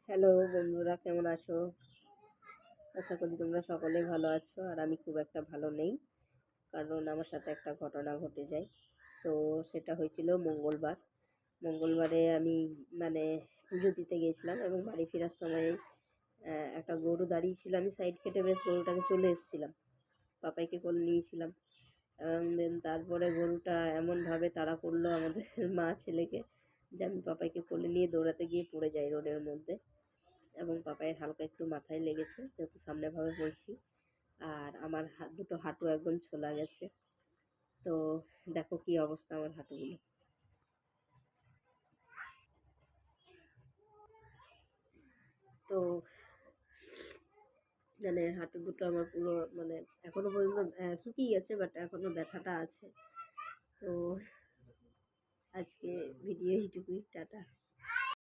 Hello বন্ধুরা, কেমন আছো? আশা করি তোমরা সকলেই ভালো আছো। আর আমি খুব একটা ভালো নেই, কারণ আমার সাথে একটা ঘটনা ঘটে যায়। তো সেটা হয়েছিল মঙ্গলবারে আমি মানে পুজো দিতে গিয়েছিলাম এবং বাড়ি ফেরার সময় একটা গরু দাঁড়িয়ে ছিল। আমি সাইড কেটে বেশ গরুটাকে চলে এসেছিলাম, পাপাইকে কোলে নিয়েছিলাম। এবং দেন তারপরে গরুটা এমনভাবে তাড়া করলো আমাদের মা ছেলেকে, যে আমি পাপাইকে কোলে নিয়ে দৌড়াতে গিয়ে পড়ে যাই রোডের মধ্যে। এবং পাপায়ের হালকা একটু মাথায় লেগেছে, যেহেতু সামনেভাবে বলছি। আর আমার দুটো হাঁটু একদম ছোলা গেছে। তো দেখো কি অবস্থা আমার হাঁটুগুলো। তো হাঁটু দুটো আমার পুরো এখনো পর্যন্ত শুকিয়ে গেছে, বাট এখনো ব্যথাটা আছে। তো আজকে ভিডিও এইটুকুই, টাটা।